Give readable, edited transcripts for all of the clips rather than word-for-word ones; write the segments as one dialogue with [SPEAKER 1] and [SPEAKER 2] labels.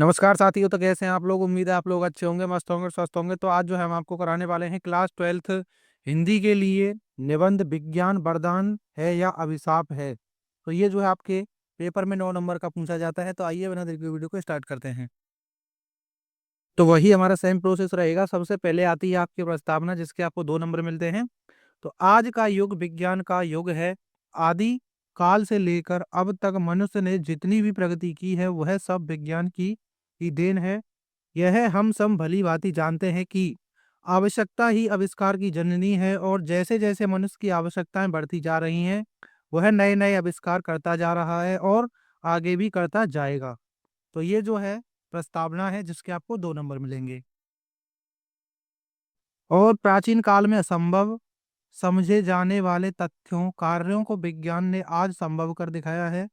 [SPEAKER 1] नमस्कार साथियों। तो कैसे हैं आप लोग? उम्मीद है आप लोग अच्छे होंगे, मस्त होंगे, स्वस्थ होंगे। तो आज जो है हम आपको कराने वाले हैं क्लास 12th हिंदी के लिए निबंध विज्ञान वरदान है या अभिशाप है। तो ये जो है आपके पेपर में 9 नंबर का पूछा जाता है। तो आइए बिना देर के वीडियो को स्टार्ट करते हैं। तो वही हमारा सेम प्रोसेस रहेगा। सबसे पहले आती है आपकी प्रस्तावना, जिसके आपको 2 नंबर मिलते हैं। तो आज का युग विज्ञान का युग है। आदि काल से लेकर अब तक मनुष्य ने जितनी भी प्रगति की है वह सब विज्ञान की ही देन है। यह हम सब भली भांति जानते हैं कि आवश्यकता ही आविष्कार की जननी है, और जैसे जैसे मनुष्य की आवश्यकताएं बढ़ती जा रही हैं वह नए नए आविष्कार करता जा रहा है और आगे भी करता जाएगा। तो ये जो है प्रस्तावना है, जिसके आपको 2 नंबर मिलेंगे। और प्राचीन काल में असंभव समझे जाने वाले तथ्यों कार्यों को विज्ञान ने आज संभव कर दिखाया है।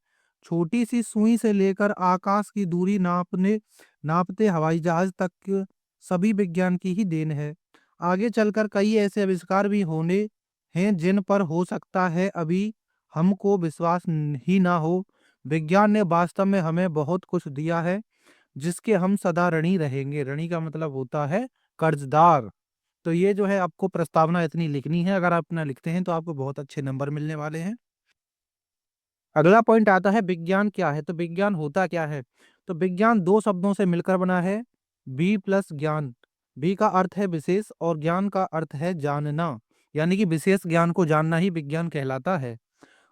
[SPEAKER 1] छोटी सी सुई से लेकर आकाश की दूरी नापते हवाई जहाज तक सभी विज्ञान की ही देन है। आगे चलकर कई ऐसे आविष्कार भी होने हैं जिन पर हो सकता है अभी हमको विश्वास ही ना हो। विज्ञान ने वास्तव में हमें बहुत कुछ दिया है, जिसके हम सदा ऋणी रहेंगे। ऋणी का मतलब होता है कर्जदार। तो ये जो है आपको प्रस्तावना इतनी लिखनी है। अगर आप इतना लिखते हैं तो आपको बहुत अच्छे नंबर मिलने वाले हैं। अगला पॉइंट आता है विज्ञान क्या है। तो विज्ञान होता क्या है? तो विज्ञान 2 शब्दों से मिलकर बना है, बी प्लस ज्ञान। बी का अर्थ है विशेष और ज्ञान का अर्थ है जानना, यानी कि विशेष ज्ञान को जानना ही विज्ञान कहलाता है।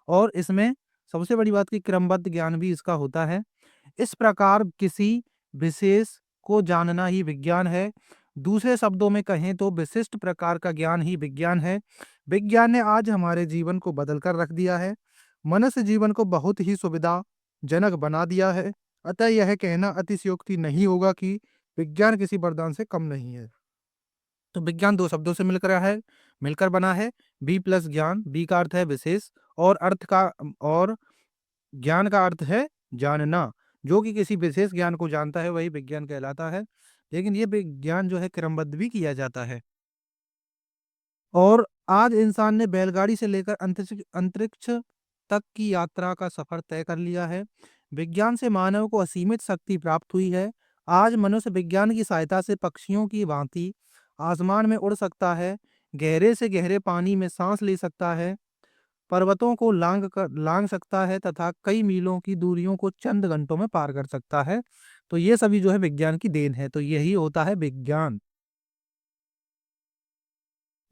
[SPEAKER 1] और इसमें सबसे बड़ी बात की क्रमबद्ध ज्ञान भी इसका होता है। इस प्रकार किसी विशेष को जानना ही विज्ञान है। दूसरे शब्दों में कहें तो विशिष्ट प्रकार का ज्ञान ही विज्ञान है। विज्ञान ने आज हमारे जीवन को बदल कर रख दिया है। मनुष्य जीवन को बहुत ही सुविधाजनक बना दिया है। अतः यह कहना अतिशयोक्ति नहीं होगा कि विज्ञान किसी वरदान से कम नहीं है। तो विज्ञान 2 शब्दों से मिलकर बना है, बी प्लस ज्ञान। बी का अर्थ है विशेष और और ज्ञान का अर्थ है जानना। जो कि किसी विशेष ज्ञान को जानता है वही विज्ञान कहलाता है। लेकिन ये विज्ञान जो है क्रमबद्ध भी किया जाता है। और आज इंसान ने बैलगाड़ी से लेकर अंतरिक्ष तक की यात्रा का सफर तय कर लिया है। विज्ञान से मानव को असीमित शक्ति प्राप्त हुई है। आज मनुष्य विज्ञान की सहायता से पक्षियों की भांति आसमान में उड़ सकता है, गहरे से गहरे पानी में सांस ले सकता है, पर्वतों को लांग सकता है तथा कई मीलों की दूरियों को चंद घंटों में पार कर सकता है। तो ये सभी जो है विज्ञान की देन है। तो यही होता है विज्ञान।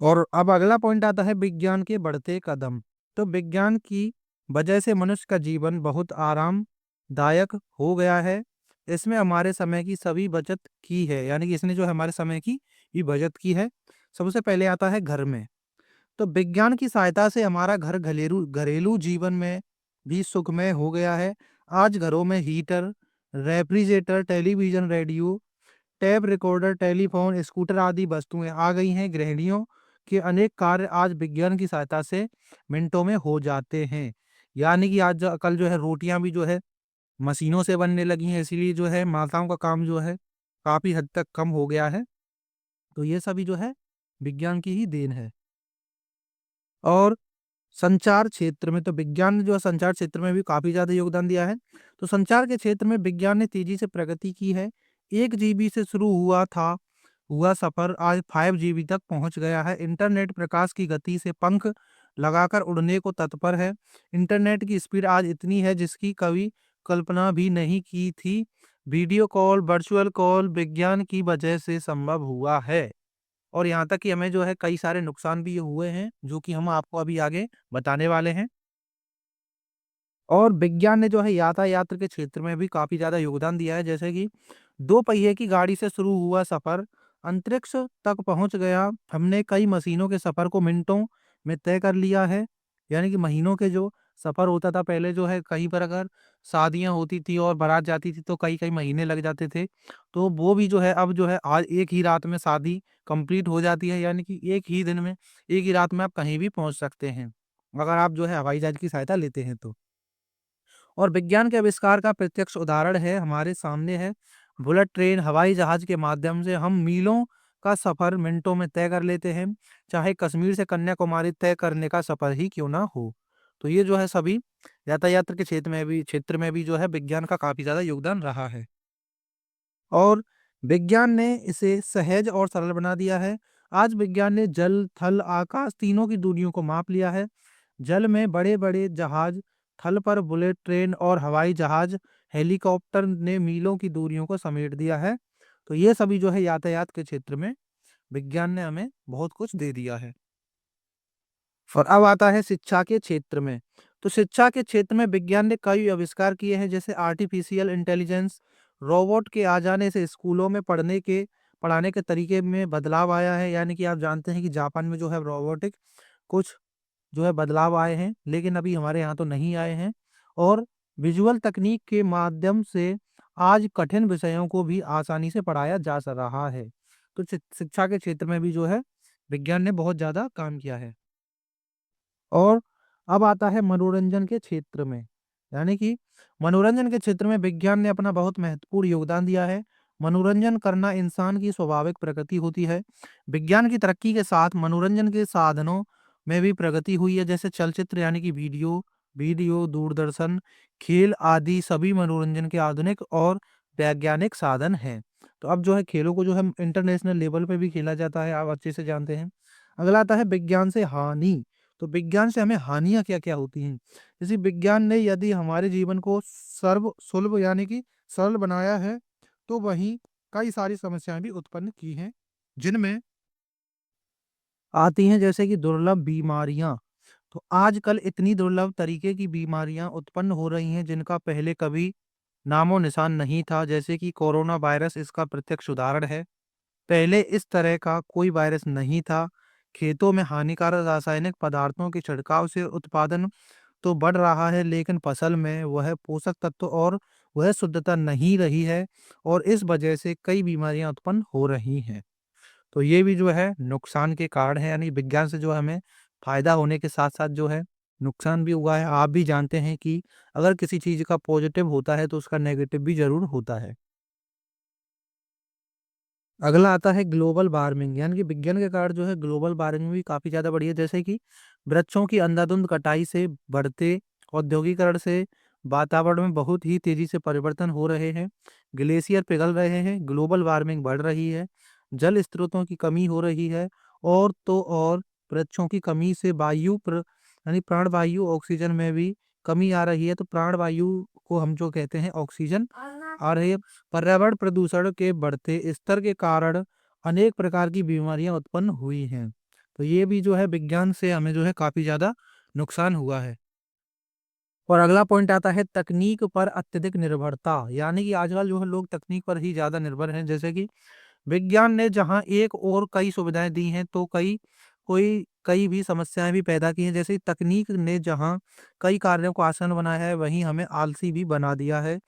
[SPEAKER 1] और अब अगला पॉइंट आता है विज्ञान के बढ़ते कदम। तो विज्ञान की वजह से मनुष्य का जीवन बहुत आरामदायक हो गया है। इसमें हमारे समय की सभी बचत की है, यानी कि इसने जो है हमारे समय की भी बचत की है। सबसे पहले आता है घर में। तो विज्ञान की सहायता से हमारा घर घरेलू घरेलू जीवन में भी सुखमय हो गया है। आज घरों में heater, refrigerator, television, radio, tape recorder, telephone, scooter आदि वस्तुएं आ गई हैं। गृहिणियों के अनेक कार्य आज विज्ञान की सहायता से मिनटों में हो जाते हैं। यानी कि आज कल जो है रोटियां भी जो है मशीनों से बनने लगी हैं, इसीलिए जो है माताओं का काम जो है काफी हद तक कम हो गया है। तो ये सभी जो है विज्ञान की ही देन है। और संचार क्षेत्र में तो विज्ञान ने जो है संचार क्षेत्र में भी काफी ज्यादा योगदान दिया है। तो संचार के क्षेत्र में विज्ञान ने तेजी से प्रगति की है। 1 GB से शुरू हुआ सफर आज 5 GB तक पहुंच गया है। इंटरनेट प्रकाश की गति से पंख लगाकर उड़ने को तत्पर है। इंटरनेट की स्पीड आज इतनी है जिसकी कभी कल्पना भी नहीं की थी। वीडियो कॉल, वर्चुअल कॉल विज्ञान की वजह से संभव हुआ है। और यहाँ तक कि हमें जो है कई सारे नुकसान भी हुए हैं, जो कि हम आपको अभी आगे बताने वाले हैं। और विज्ञान ने जो है यातायात के क्षेत्र में भी काफी ज्यादा योगदान दिया है। जैसे कि 2 पहिए की गाड़ी से शुरू हुआ सफर अंतरिक्ष तक पहुंच गया। हमने कई मशीनों के सफर को मिनटों में तय कर लिया है। यानी कि महीनों के जो सफर होता था पहले, जो है कहीं पर अगर शादियां होती थी और बारात जाती थी तो कई कई महीने लग जाते थे। तो वो भी जो है अब जो है आज एक ही रात में शादी कंप्लीट हो जाती है। यानी कि एक ही दिन में, एक ही रात में आप कहीं भी पहुंच सकते हैं, अगर आप जो है हवाई जहाज की सहायता लेते हैं तो। और विज्ञान के आविष्कार का प्रत्यक्ष उदाहरण है हमारे सामने है। बुलेट ट्रेन, हवाई जहाज के माध्यम से हम मीलों का सफर मिनटों में तय कर लेते हैं, चाहे कश्मीर से कन्याकुमारी तय करने का सफर ही क्यों ना हो। तो ये जो है सभी यातायात के क्षेत्र में भी जो है विज्ञान का काफी ज्यादा योगदान रहा है। और विज्ञान ने इसे सहज और सरल बना दिया है। आज विज्ञान ने जल, थल, आकाश तीनों की दूरियों को माप लिया है। जल में बड़े-बड़े जहाज, थल पर बुलेट ट्रेन और हवाई जहाज, हेलीकॉप्टर ने मीलों की दूरियों को समेट दिया है। तो ये सभी जो है यातायात के क्षेत्र में विज्ञान ने हमें बहुत कुछ दे दिया है। और अब आता है शिक्षा के क्षेत्र में। तो शिक्षा के क्षेत्र में विज्ञान ने कई आविष्कार किए हैं, जैसे आर्टिफिशियल इंटेलिजेंस, रोबोट के आ जाने से स्कूलों में पढ़ाने के तरीके में बदलाव आया है। यानी कि आप जानते हैं कि जापान में जो है रोबोटिक कुछ जो है बदलाव आए हैं, लेकिन अभी हमारे यहाँ तो नहीं आए हैं। और विजुअल तकनीक के माध्यम से आज कठिन विषयों को भी आसानी से पढ़ाया जा स रहा है। तो शिक्षा के क्षेत्र में भी जो है विज्ञान ने बहुत ज़्यादा काम किया है। और अब आता है मनोरंजन के क्षेत्र में। यानी कि मनोरंजन के क्षेत्र में विज्ञान ने अपना बहुत महत्वपूर्ण योगदान दिया है। मनोरंजन करना इंसान की स्वाभाविक प्रकृति होती है। विज्ञान की तरक्की के साथ मनोरंजन के साधनों में भी प्रगति हुई है, जैसे चलचित्र यानी कि वीडियो, दूरदर्शन, खेल आदि सभी मनोरंजन के आधुनिक और वैज्ञानिक साधन हैं। तो अब जो है खेलों को जो है इंटरनेशनल लेवल पे भी खेला जाता है, आप अच्छे से जानते हैं। अगला आता है विज्ञान से हानि। तो विज्ञान से हमें हानियाँ क्या-क्या होती हैं? जैसे विज्ञान ने यदि हमारे जीवन को सर्व सुलभ यानी कि सरल बनाया है, तो वहीं कई सारी समस्याएँ भी उत्पन्न की हैं, जिनमें आती हैं जैसे कि दुर्लभ बीमारियाँ। तो आजकल इतनी दुर्लभ तरीके की बीमारियाँ उत्पन्न हो रही हैं, जिनका पहले कभी नामो-निशान नहीं था, जैसे कि कोरोना वायरस इसका प्रत्यक्ष उदाहरण है। पहले इस तरह का कोई वायरस नहीं था। खेतों में हानिकारक रासायनिक पदार्थों के छिड़काव से उत्पादन तो बढ़ रहा है, लेकिन फसल में वह पोषक तत्व और वह शुद्धता नहीं रही है, और इस वजह से कई बीमारियां उत्पन्न हो रही हैं। तो ये भी जो है नुकसान के कारण है, यानी विज्ञान से जो हमें फायदा होने के साथ साथ जो है नुकसान भी हुआ है। आप भी जानते हैं कि अगर किसी चीज का पॉजिटिव होता है तो उसका नेगेटिव भी जरूर होता है। अगला आता है ग्लोबल वार्मिंग, यानी कि विज्ञान के कारण जो है ग्लोबल वार्मिंग भी काफ़ी ज़्यादा बढ़ी है, जैसे कि वृक्षों की अंधाधुंध कटाई से बढ़ते औद्योगिकरण से वातावरण में बहुत ही तेज़ी से परिवर्तन हो रहे हैं। ग्लेशियर पिघल रहे हैं, ग्लोबल वार्मिंग बढ़ रही है, जल स्रोतों की कमी हो रही है, और तो और वृक्षों की कमी से यानी प्राणवायु ऑक्सीजन में भी कमी आ रही है। तो प्राणवायु को हम जो कहते हैं ऑक्सीजन आ रही है। पर्यावरण प्रदूषण के बढ़ते स्तर के कारण अनेक प्रकार की बीमारियां उत्पन्न हुई हैं। तो ये भी जो है विज्ञान से हमें जो है काफी ज्यादा नुकसान हुआ है। और अगला पॉइंट आता है तकनीक पर अत्यधिक निर्भरता, यानी कि आजकल जो है लोग तकनीक पर ही ज्यादा निर्भर हैं। जैसे कि विज्ञान ने जहाँ एक और कई सुविधाएं दी हैं, तो कई भी समस्याएं भी पैदा की हैं। जैसे तकनीक ने जहाँ कई कार्यों को आसान बनाया है, वहीं हमें आलसी भी बना दिया है।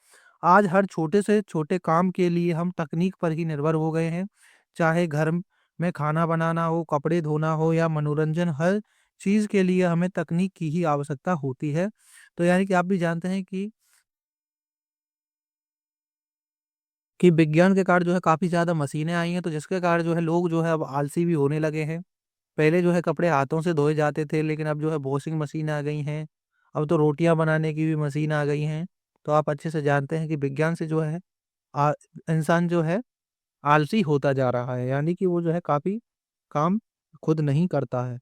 [SPEAKER 1] आज हर छोटे से छोटे काम के लिए हम तकनीक पर ही निर्भर हो गए हैं। चाहे घर में खाना बनाना हो, कपड़े धोना हो या मनोरंजन, हर चीज़ के लिए हमें तकनीक की ही आवश्यकता होती है। तो यानी कि आप भी जानते हैं कि विज्ञान के कारण जो है काफ़ी ज़्यादा मशीनें आई हैं, तो जिसके कारण जो है लोग जो है अब आलसी भी होने लगे हैं। पहले जो है कपड़े हाथों से धोए जाते थे, लेकिन अब जो है वॉशिंग मशीन आ गई हैं। अब तो रोटियाँ बनाने की भी मशीन आ गई हैं। तो आप अच्छे से जानते हैं कि विज्ञान से जो है आ इंसान जो है आलसी होता जा रहा है, यानी कि वो जो है काफ़ी काम खुद नहीं करता है।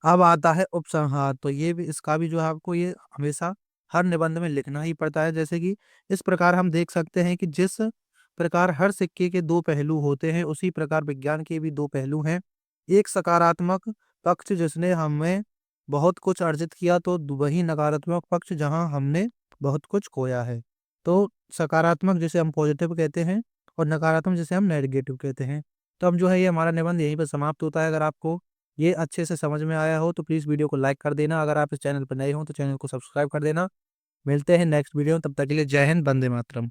[SPEAKER 1] अब आता है उपसंहार, तो ये भी इसका भी जो है आपको ये हमेशा हर निबंध में लिखना ही पड़ता है। जैसे कि इस प्रकार हम देख सकते हैं कि जिस प्रकार हर सिक्के के 2 पहलू होते हैं, उसी प्रकार विज्ञान के भी 2 पहलू हैं। एक सकारात्मक पक्ष जिसने हमें बहुत कुछ अर्जित किया, तो वही नकारात्मक पक्ष जहाँ हमने बहुत कुछ खोया है। तो सकारात्मक जिसे हम पॉजिटिव कहते हैं, और नकारात्मक जिसे हम नेगेटिव कहते हैं। तो अब जो है ये हमारा निबंध यहीं पर समाप्त होता है। अगर आपको ये अच्छे से समझ में आया हो तो प्लीज़ वीडियो को लाइक कर देना। अगर आप इस चैनल पर नए हो तो चैनल को सब्सक्राइब कर देना। मिलते हैं नेक्स्ट वीडियो में, तब तक के लिए जय हिंद, वंदे मातरम।